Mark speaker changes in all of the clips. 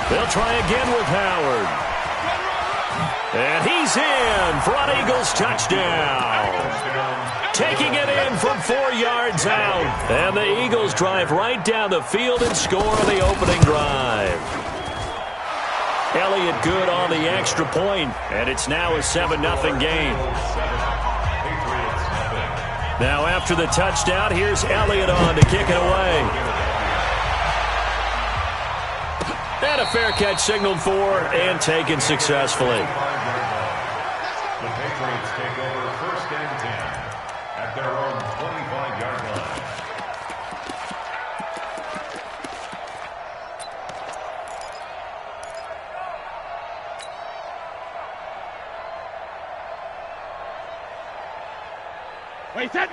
Speaker 1: They'll try again with Howard. And he's in for an Eagles touchdown. Taking it in from 4 yards out. And the Eagles drive right down the field and score on the opening drive. Elliott good on the extra point, and it's now a 7-0 game. Now after the touchdown, here's Elliott on to kick it away. And a fair catch signaled for and taken successfully.
Speaker 2: The Patriots take over 1st and 10 at their own 25-yard line.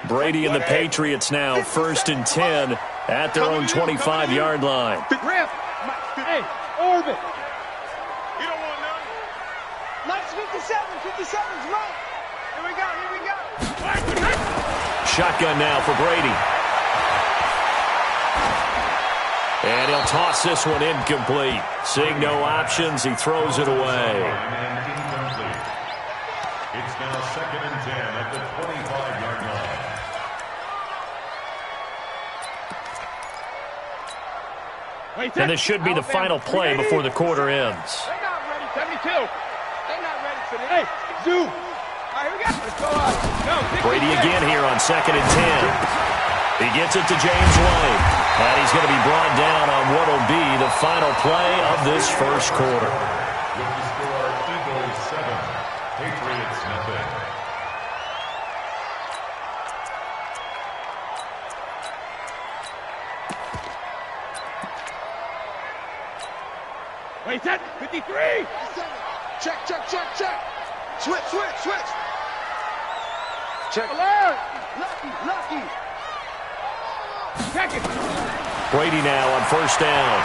Speaker 1: Brady and the Patriots now 1st and 10 at their own 25-yard line.
Speaker 3: Hey, orbit. You don't want none. Nice 57's right. Here we go.
Speaker 1: Shotgun now for Brady. And he'll toss this one incomplete. Seeing no options, he throws it away.
Speaker 2: It's now 2nd and 10 at the 25-yard line.
Speaker 1: And this should be the final play before the quarter ends.
Speaker 3: They're not ready. 72. They're not ready for this. Hey, zoom. All right, here we go. Let's go up. Go.
Speaker 1: Brady again here on 2nd and 10. He gets it to James White. And he's going to be brought down on what will be the final play of this first quarter.
Speaker 2: With the score, Eagles 7, Patriots nothing.
Speaker 3: Wait, set. 53. Check. Switch. Check. Alert. Lucky. Check it.
Speaker 1: Brady now on 1st down.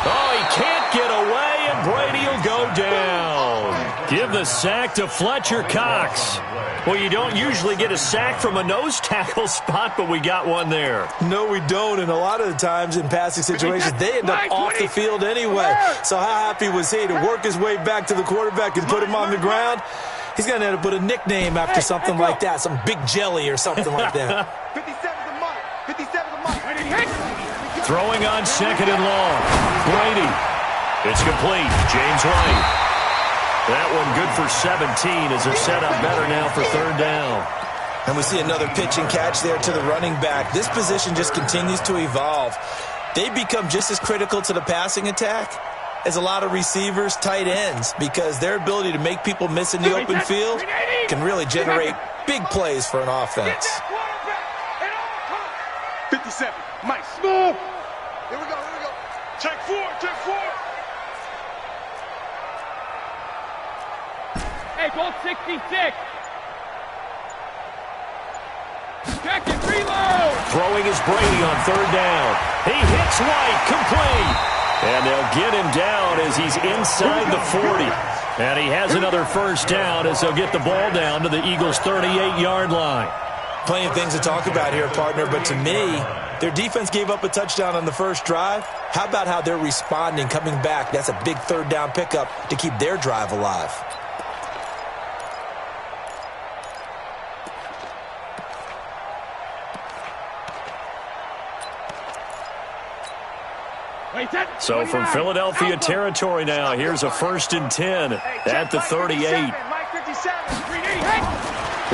Speaker 1: Oh, he can't get away, and Brady will go down. Give the sack to Fletcher Cox. Well, you don't usually get a sack from a nose tackle spot, but we got one there.
Speaker 4: No, we don't, and a lot of the times in passing situations, they end up off the field anyway. So how happy was he to work his way back to the quarterback and put him on the ground? He's going to end up with a nickname after something like that, some Big Jelly or something like that.
Speaker 3: 57's a month. 57's a month.
Speaker 1: Throwing on 2nd and long. Brady. It's complete. James White. That one good for 17 as it's set up better now for 3rd down.
Speaker 4: And we see another pitch and catch there to the running back. This position just continues to evolve. They become just as critical to the passing attack as a lot of receivers, tight ends, because their ability to make people miss in the open field can really generate big plays for an offense.
Speaker 3: 57. Mike. Smooth. Here we go. Check 4. Hey, ball 66. Check it. Reload.
Speaker 1: Throwing is Brady on 3rd down. He hits White. Complete. And they'll get him down as he's inside the 40. And he has another 1st down as they'll get the ball down to the Eagles' 38-yard line.
Speaker 4: Plenty of things to talk about here, partner, but to me, their defense gave up a touchdown on the first drive. How about how they're responding, coming back? That's a big 3rd down pickup to keep their drive alive.
Speaker 1: So from Philadelphia territory now, here's a 1st and 10 at the 38.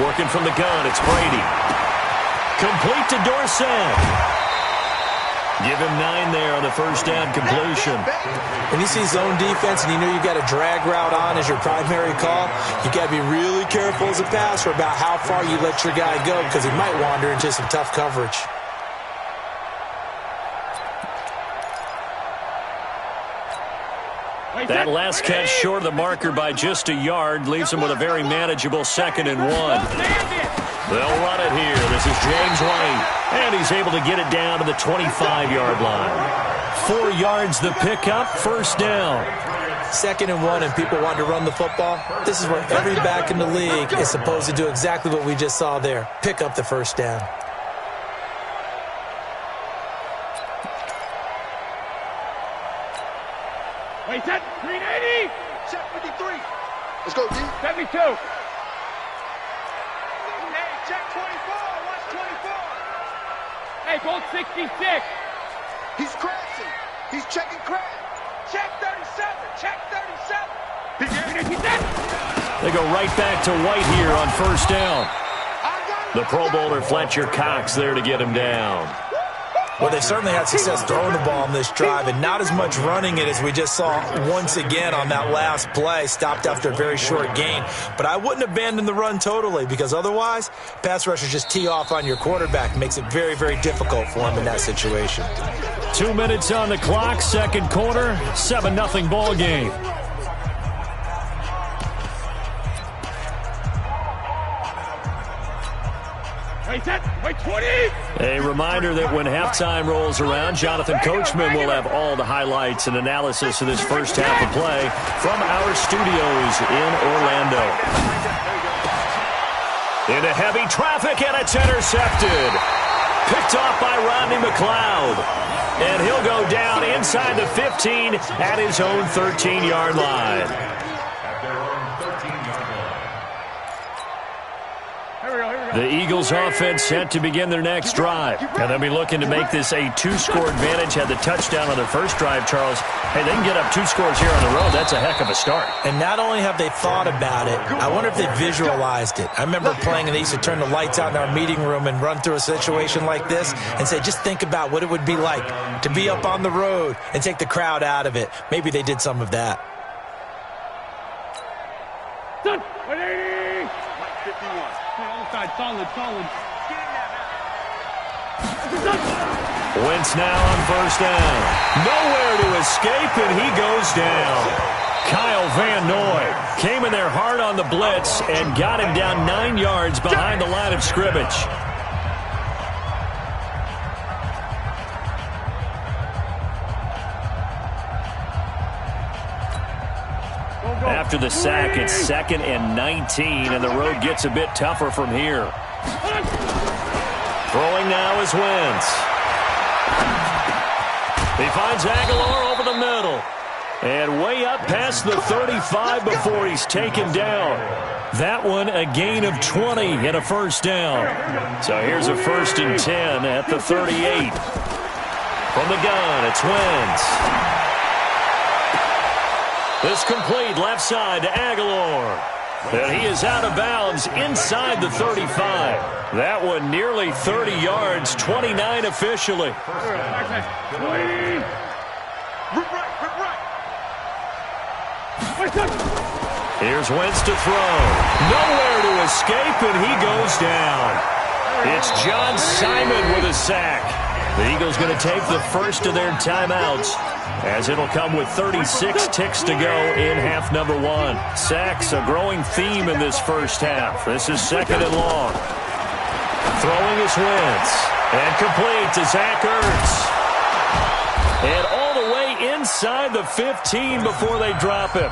Speaker 1: Working from the gun, it's Brady. Complete to Dorsett. Give him 9 there on the 1st down completion.
Speaker 4: When you see zone defense and you know you've got a drag route on as your primary call, you've got to be really careful as a passer about how far you let your guy go because he might wander into some tough coverage.
Speaker 1: That last catch short of the marker by just a yard leaves him with a very manageable 2nd and 1. They'll run it here. This is James White, and he's able to get it down to the 25-yard line. 4 yards the pickup, 1st down.
Speaker 4: 2nd and 1, and people want to run the football. This is where every back in the league is supposed to do exactly what we just saw there. Pick up the 1st down.
Speaker 3: Wait, set. 380.
Speaker 5: Check 53. Let's go, D.
Speaker 3: 72. Hey, check 24. Watch 24. Hey, bolt 66.
Speaker 5: He's crashing. He's checking crash.
Speaker 3: Check 37. Check 37.
Speaker 1: They go right back to White here on first down. The Pro Bowler Fletcher Cox there to get him down.
Speaker 4: Well, they've certainly had success throwing the ball on this drive, and not as much running it as we just saw once again on that last play. Stopped after a very short gain. But I wouldn't abandon the run totally, because otherwise, pass rushers just tee off on your quarterback. Makes it very, very difficult for him in that situation.
Speaker 1: 2 minutes on the clock, second quarter, 7-0 ball game.
Speaker 3: Wait, set. Wait, 20.
Speaker 1: A reminder that when halftime rolls around, Jonathan Coachman will have all the highlights and analysis of this first half of play from our studios in Orlando. Into heavy traffic, and it's intercepted. Picked off by Rodney McLeod. And he'll go down inside the 15 at his own 13-yard line. The Eagles offense set to begin their next drive. And they'll be looking to make this a 2-score advantage. Had the touchdown on their first drive, Charles. Hey, they can get up 2 scores here on the road. That's a heck of a start.
Speaker 4: And not only have they thought about it, I wonder if they visualized it. I remember playing, and they used to turn the lights out in our meeting room and run through a situation like this and say, just think about what it would be like to be up on the road and take the crowd out of it. Maybe they did some of that.
Speaker 3: Done. 180. 51. Solid.
Speaker 1: Wentz now on first down. Nowhere to escape, and he goes down. Kyle Van Noy came in there hard on the blitz and got him down 9 yards behind the line of scrimmage. After the sack, it's 2nd and 19, and the road gets a bit tougher from here. Throwing now is Wentz. He finds Aguilar over the middle. And way up past the 35 before he's taken down. That one a gain of 20 and a first down. So here's a 1st and 10 at the 38. From the gun, it's Wentz. This complete left side to Aguilar. And he is out of bounds inside the 35. That one nearly 30 yards, 29 officially. Here's Wentz to throw. Nowhere to escape, and he goes down. It's John Simon with a sack. The Eagles going to take the first of their timeouts, as it'll come with 36 ticks to go in half number 1. Sacks, a growing theme in this first half. This is 2nd and long. Throwing is Wentz. And complete to Zach Ertz. And all the way inside the 15 before they drop him.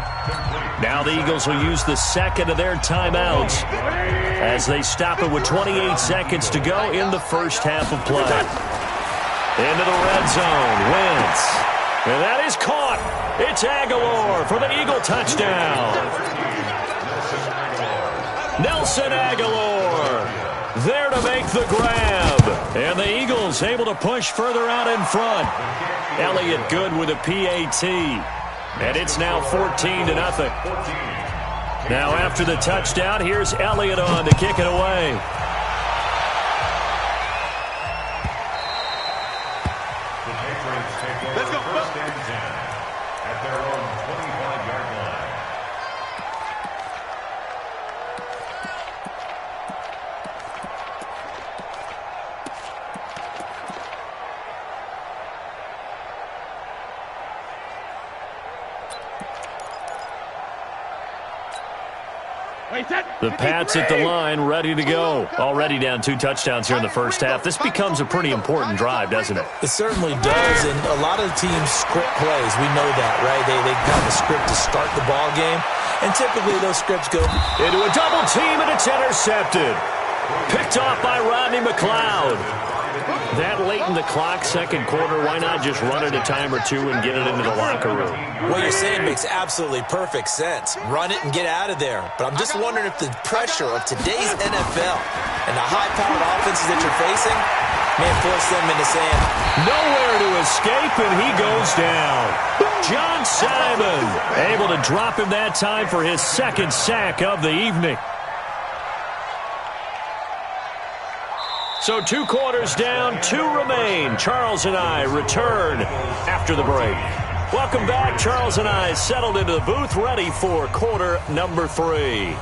Speaker 1: Now the Eagles will use the 2nd of their timeouts as they stop it with 28 seconds to go in the first half of play. Into the red zone. Wentz. And that is caught. It's Aguilar for the Eagle touchdown. Nelson Aguilar there to make the grab. And the Eagles able to push further out in front. Elliott good with a PAT. And it's now 14-0. Now after the touchdown, here's Elliott on to kick it away.
Speaker 2: Let's go. 1st and 10 at their own 25-yard line.
Speaker 1: The Pats at the line, ready to go. Already down 2 touchdowns here in the first half. This becomes a pretty important drive, doesn't it?
Speaker 4: It certainly does, and a lot of the teams script plays. We know that, right? They have a script to start the ball game, and typically those scripts go
Speaker 1: into a double team, and it's intercepted. Picked off by Rodney McLeod. That late in the clock, second quarter, why not just run it a time or two and get it into the locker room?
Speaker 4: What you're saying makes absolutely perfect sense. Run it and get out of there. But I'm just wondering if the pressure of today's NFL and the high-powered offenses that you're facing may force them into saying,
Speaker 1: nowhere to escape, and he goes down. John Simon able to drop him that time for his second sack of the evening. So 2 quarters down, 2 remain. Charles and I return after the break. Welcome back. Charles and I settled into the booth, ready for quarter number 3.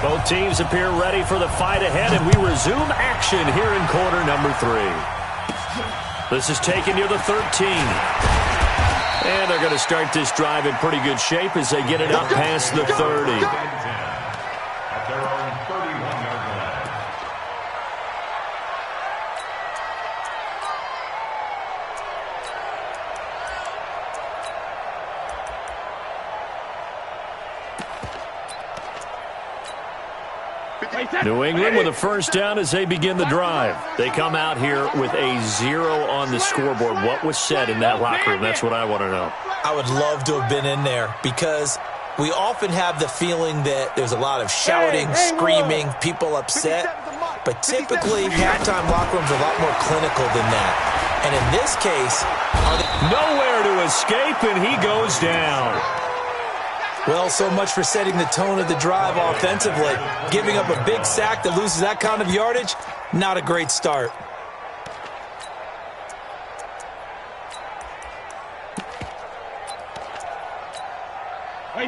Speaker 1: Both teams appear ready for the fight ahead, and we resume action here in quarter number 3. This is taken near the 13. And they're going to start this drive in pretty good shape as they get it up past the 30.
Speaker 2: At their own 31-yard line.
Speaker 1: New England with a first down as they begin the drive. They come out here with a 0 on the scoreboard. What was said in that locker room? That's what I want to know.
Speaker 4: I would love to have been in there because we often have the feeling that there's a lot of shouting, screaming, people upset. But typically, halftime locker rooms are a lot more clinical than that. And in this case,
Speaker 1: nowhere to escape, and he goes down.
Speaker 4: Well, so much for setting the tone of the drive offensively. Giving up a big sack that loses that kind of yardage, not a great start.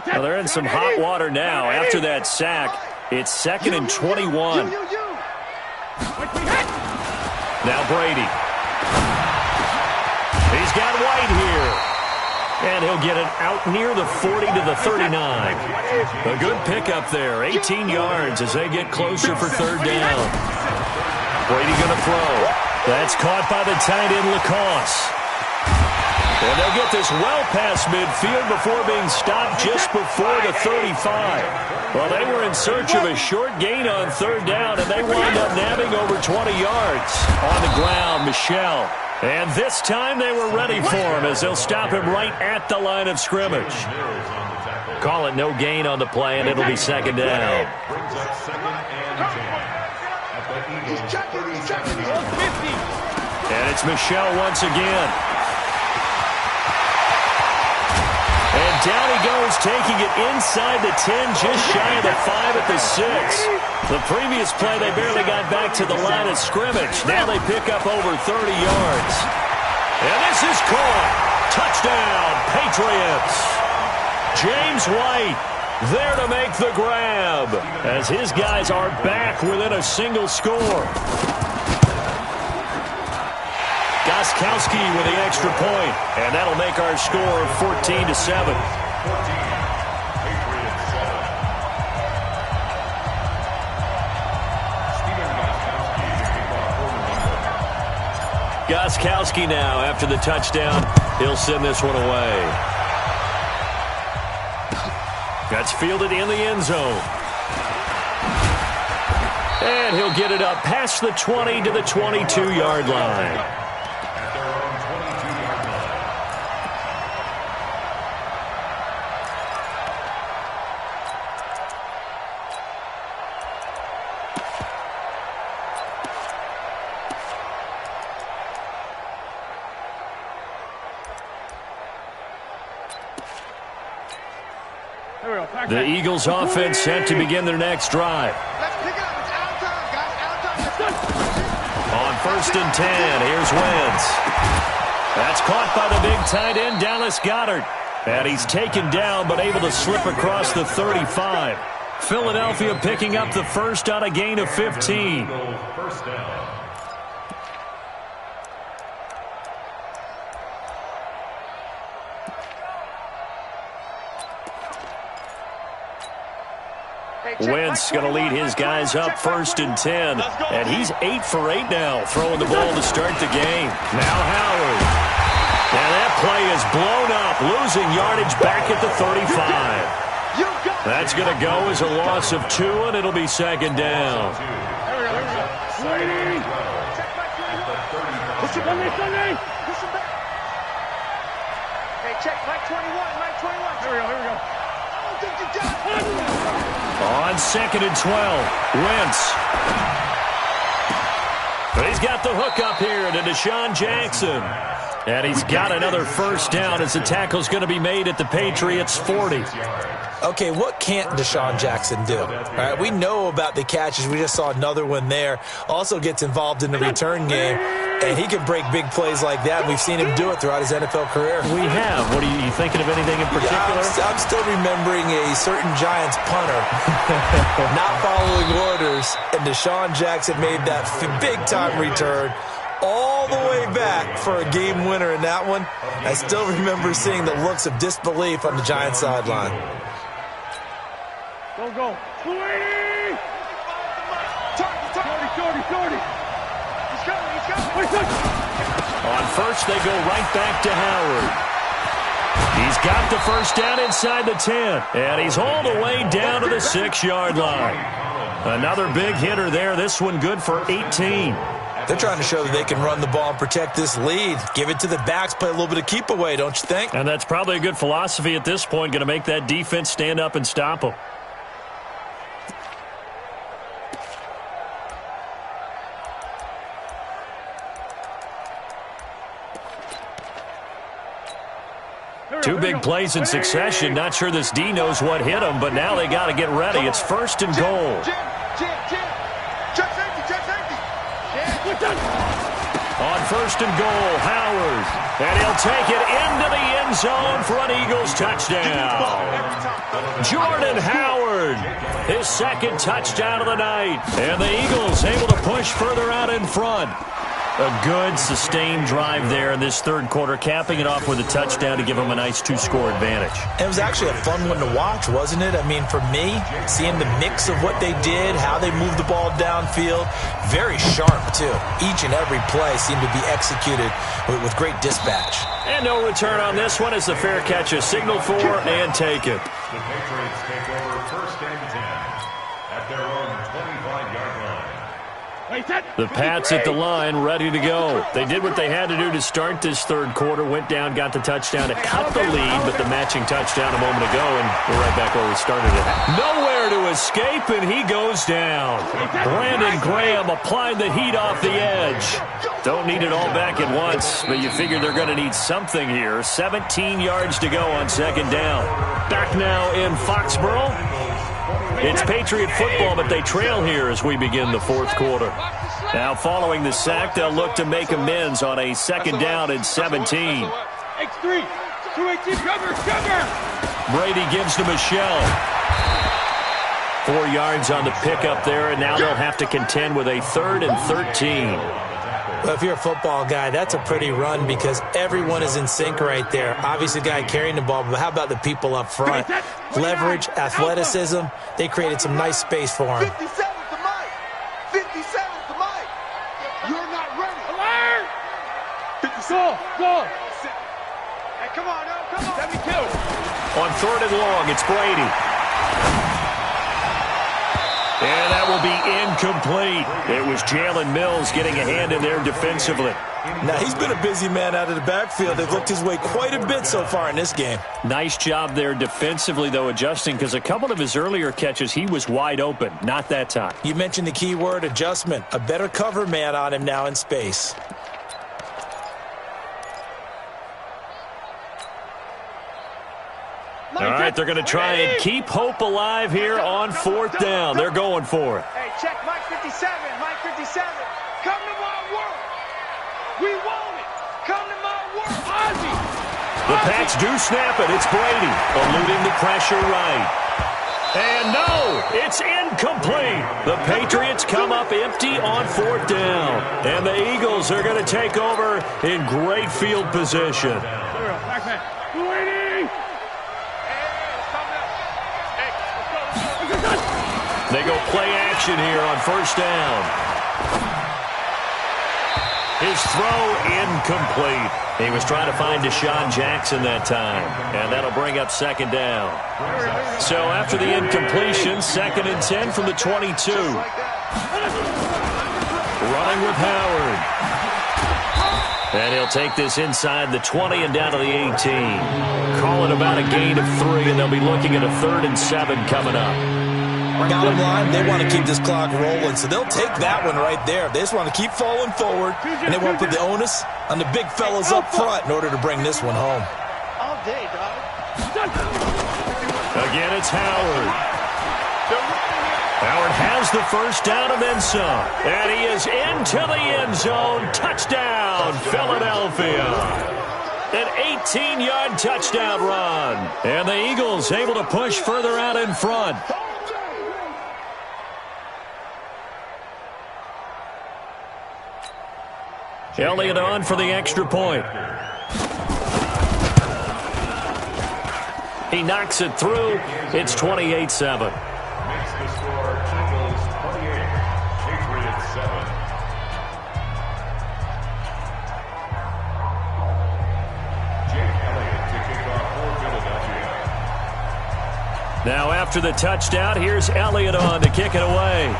Speaker 1: Well, they're in some hot water now. After that sack, it's 2nd and 21. Now Brady. He's got White here. And he'll get it out near the 40 to the 39. A good pickup there. 18 yards as they get closer for 3rd down. Brady going to throw. That's caught by the tight end, Lacoste. And they'll get this well past midfield before being stopped just before the 35. Well, they were in search of a short gain on 3rd down, and they wound up nabbing over 20 yards. On the ground, Michel. And this time they were ready for him as they'll stop him right at the line of scrimmage. Call it no gain on the play, and it'll be 2nd down.
Speaker 2: Brings up 2nd and 10. At the Eagles' 37-yard line.
Speaker 1: And it's Michel once again. And down he goes, taking it inside the 10, just shy of the 5 at the 6. The previous play, they barely got back to the line of scrimmage. Now they pick up over 30 yards. And this is caught. Touchdown, Patriots. James White there to make the grab as his guys are back within a single score. Gostkowski with the extra point, and that'll make our score 14-7. Gostkowski now after the touchdown. He'll send this one away. That's fielded in the end zone. And he'll get it up past the 20 to the 22-yard line. The Eagles offense set to begin their next drive. On 1st and 10, here's Wentz. That's caught by the big tight end, Dallas Goedert. And he's taken down but able to slip across the 35. Philadelphia picking up the first on a gain of 15.
Speaker 2: First down.
Speaker 1: Wentz going to lead his guys up 1st and 10. And he's 8 for 8 now, throwing the ball to start the game. Now Howard. And that play is blown up, losing yardage back at the 35.
Speaker 3: You got
Speaker 1: That's going to go as a loss of 2, and it'll be second down.
Speaker 3: Push him on this Sunday. Push him back. Hey, check. Mike 21. Mike 21. Here we go. I don't think you got it.
Speaker 1: On 2nd and 12, Wentz. He's got the hook up here to Deshaun Jackson. And he's got another first down as the tackle's going to be made at the Patriots' 40.
Speaker 4: Okay, what can't Deshaun Jackson do? All right, we know about the catches. We just saw another one there. Also gets involved in the return game, and he can break big plays like that. We've seen him do it throughout his NFL career.
Speaker 1: We have. What are you thinking of anything in particular?
Speaker 4: Yeah, I'm still remembering a certain Giants punter not following orders, and Deshaun Jackson made that big-time return all the way back for a game winner in that one. I still remember seeing the looks of disbelief on the Giants sideline.
Speaker 3: Go. 20! 30. He's coming.
Speaker 1: On first, they go right back to Howard. He's got the first down inside the 10, and he's hauled away down to the 6-yard line. Another big hitter there. This one good for 18.
Speaker 4: They're trying to show that they can run the ball and protect this lead. Give it to the backs, play a little bit of keep away, don't you think?
Speaker 1: And that's probably a good philosophy at this point, going to make that defense stand up and stop them. Two big plays in succession. Not sure this D knows what hit him, but now they got to get ready. It's 1st and goal.
Speaker 5: Check safety.
Speaker 1: On 1st and goal, Howard. And he'll take it into the end zone for an Eagles touchdown. Jordan Howard, his 2nd touchdown of the night. And the Eagles able to push further out in front. A good, sustained drive there in this 3rd quarter, capping it off with a touchdown to give them a nice 2-score advantage.
Speaker 4: It was actually a fun one to watch, wasn't it? I mean, for me, seeing the mix of what they did, how they moved the ball downfield, very sharp, too. Each and every play seemed to be executed with great dispatch.
Speaker 1: And no return on this one as the fair catch is signaled for and taken.
Speaker 2: The Patriots take over 1st and 10 at their own 25-yard line.
Speaker 1: The Pats at the line, ready to go. They did what they had to do to start this 3rd quarter. Went down, got the touchdown to cut the lead, but the matching touchdown a moment ago, and we're right back where we started it. Nowhere to escape, and he goes down. Brandon Graham applied the heat off the edge. Don't need it all back at once, but you figure they're going to need something here. 17 yards to go on 2nd down. Back now in Foxborough. It's Patriot football, but they trail here as we begin the 4th quarter. Now, following the sack, they'll look to make amends on a 2nd down and 17.
Speaker 3: X3, 218, cover!
Speaker 1: Brady gives to Michelle. 4 yards on the pickup there, and now they'll have to contend with a 3rd and 13.
Speaker 4: Well, if you're a football guy, that's a pretty run because everyone is in sync right there. Obviously, the guy carrying the ball, but how about the people up front? Leverage, athleticism, they created some nice space for him.
Speaker 5: 57's the mic. 57's the mic. You're not ready.
Speaker 3: Alert! Go! Hey, come on. 72.
Speaker 1: On 3rd and long, it's Brady. And that will be incomplete. It was Jalen Mills getting a hand in there defensively.
Speaker 4: Now, he's been a busy man out of the backfield. They've looked his way quite a bit so far in this game.
Speaker 1: Nice job there defensively, though, adjusting, because a couple of his earlier catches, he was wide open. Not that time.
Speaker 4: You mentioned the key word, adjustment. A better cover man on him now in space.
Speaker 1: All right, they're going to try and keep hope alive here on 4th down. They're going for it.
Speaker 3: Hey, check Mike 57. Mike 57. Come to my work. We want it. Come to my work. Ozzy.
Speaker 1: The Pats do snap it. It's Brady eluding the pressure right. And no, it's incomplete. The Patriots come up empty on 4th down. And the Eagles are going to take over in great field position. They go play action here on 1st down. His throw incomplete. He was trying to find Deshaun Jackson that time, and that'll bring up second down. So after the incompletion, 2nd and 10 from the 22. Running with Howard. And he'll take this inside the 20 and down to the 18. Call it about a gain of 3, and they'll be looking at a 3rd and 7 coming up.
Speaker 4: Bottom line, they want to keep this clock rolling, so they'll take that one right there. They just want to keep falling forward, and they want to put the onus on the big fellas up front in order to bring this one home.
Speaker 3: All day, dog.
Speaker 1: Again, it's Howard. Howard has the first down and then some. And he is into the end zone. Touchdown, Philadelphia. An 18-yard touchdown run. And the Eagles able to push further out in front. Elliott on for the extra point. He knocks it through. It's 28-7.
Speaker 2: Makes the score Eagles 28, Patriots 7. Jake Elliott to kick off for Philadelphia.
Speaker 1: Now after the touchdown, here's Elliott on to kick it away.